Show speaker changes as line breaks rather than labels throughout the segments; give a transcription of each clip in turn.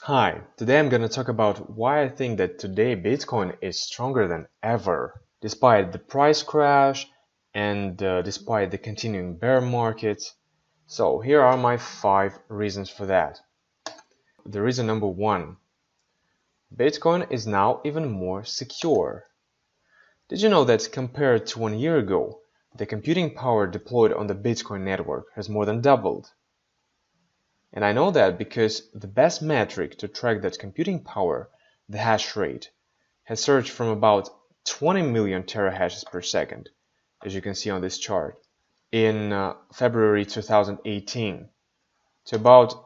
Hi, today I'm going to talk about why I think that today Bitcoin is stronger than ever, despite the price crash and despite the continuing bear market. So here are my 5 reasons for that. The reason number 1, Bitcoin is now even more secure. Did you know that compared to 1 year ago, the computing power deployed on the Bitcoin network has more than doubled? And I know that because the best metric to track that computing power, the hash rate, has surged from about 20 million terahashes per second, as you can see on this chart, in February 2018, to about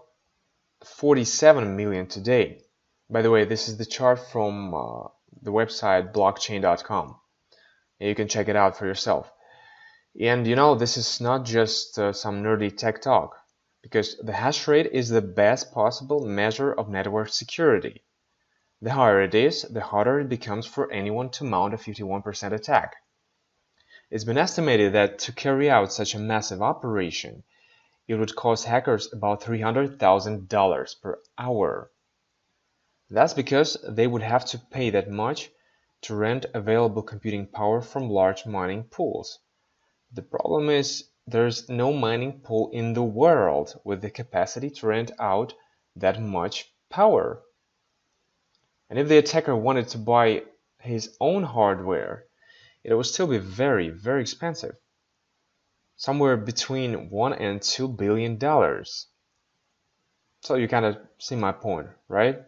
47 million today. By the way, this is the chart from the website blockchain.com. You can check it out for yourself. And you know, this is not just some nerdy tech talk, because the hash rate is the best possible measure of network security. The higher it is, the harder it becomes for anyone to mount a 51% attack. It's been estimated that to carry out such a massive operation, it would cost hackers about $300,000 per hour. That's because they would have to pay that much to rent available computing power from large mining pools. The problem is there's no mining pool in the world with the capacity to rent out that much power. And if the attacker wanted to buy his own hardware, it would still be very, very expensive. Somewhere between $1 and $2 billion. So you kind of see my point, right?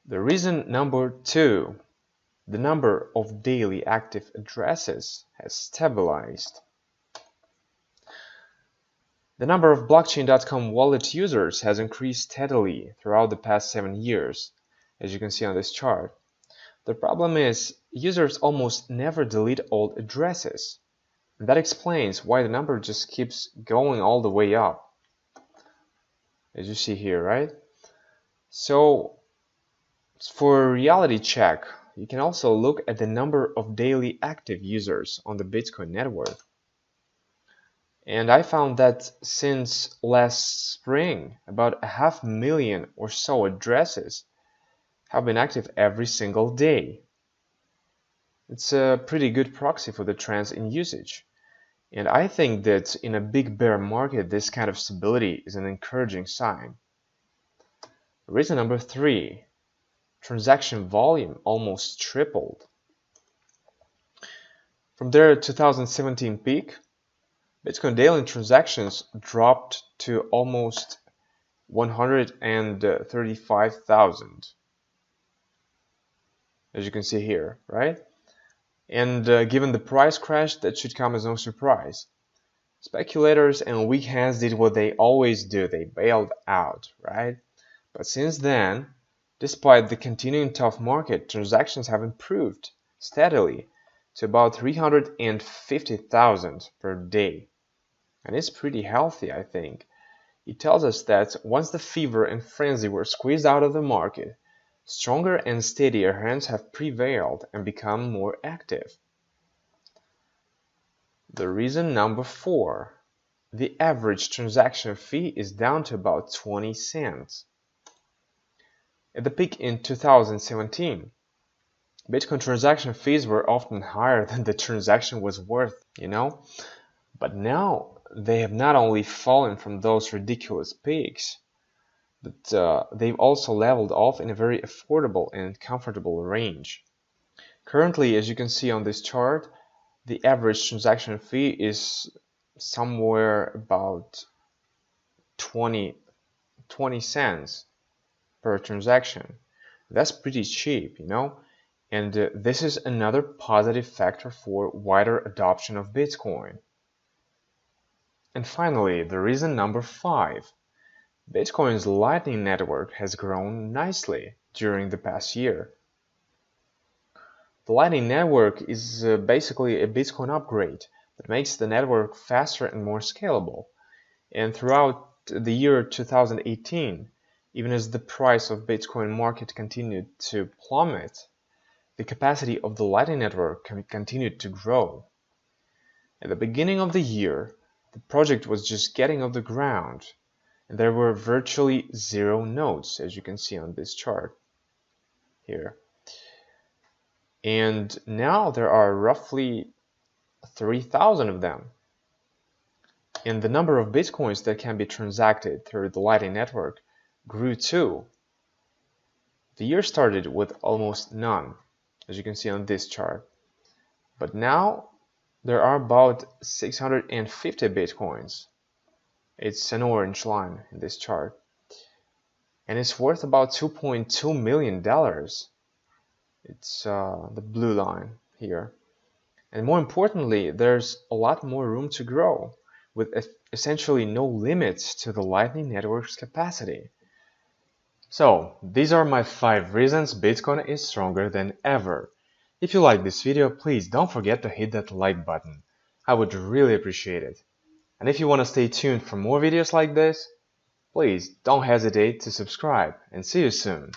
The reason number 2, the number of daily active addresses has stabilized. The number of blockchain.com wallet users has increased steadily throughout the past 7 years, as you can see on this chart. The problem is users almost never delete old addresses. And that explains why the number just keeps going all the way up, as you see here, right? So for a reality check, you can also look at the number of daily active users on the Bitcoin network. And I found that since last spring, about 500,000 or so addresses have been active every single day. It's a pretty good proxy for the trends in usage. And I think that in a big bear market, this kind of stability is an encouraging sign. Reason number 3, transaction volume almost tripled. From their 2017 peak, Bitcoin daily transactions dropped to almost 135,000, as you can see here, right? And given the price crash, that should come as no surprise. Speculators and weak hands did what they always do, they bailed out, right? But since then, despite the continuing tough market, transactions have improved steadily to about 350,000 per day. And it's pretty healthy, I think. It tells us that once the fever and frenzy were squeezed out of the market, stronger and steadier hands have prevailed and become more active. The reason number 4, the average transaction fee is down to about 20 cents. At the peak in 2017, Bitcoin transaction fees were often higher than the transaction was worth, you know? But now they have not only fallen from those ridiculous peaks, but they've also leveled off in a very affordable and comfortable range. Currently, as you can see on this chart, the average transaction fee is somewhere about 20 cents per transaction. That's pretty cheap, you know? And this is another positive factor for wider adoption of Bitcoin. And finally, the reason number 5. Bitcoin's Lightning Network has grown nicely during the past year. The Lightning Network is basically a Bitcoin upgrade that makes the network faster and more scalable. And throughout the year 2018, even as the price of Bitcoin market continued to plummet, the capacity of the Lightning Network continued to grow. At the beginning of the year, the project was just getting off the ground, and there were virtually 0 nodes, as you can see on this chart here. And now there are roughly 3,000 of them. And the number of Bitcoins that can be transacted through the Lightning Network grew too. The year started with almost none, as you can see on this chart. But now there are about 650 Bitcoins. It's an orange line in this chart. And it's worth about $2.2 million. It's the blue line here. And more importantly, there's a lot more room to grow, with essentially no limits to the Lightning Network's capacity. So, these are my 5 reasons Bitcoin is stronger than ever. If you like this video, please don't forget to hit that like button. I would really appreciate it. And if you want to stay tuned for more videos like this, please don't hesitate to subscribe, and see you soon.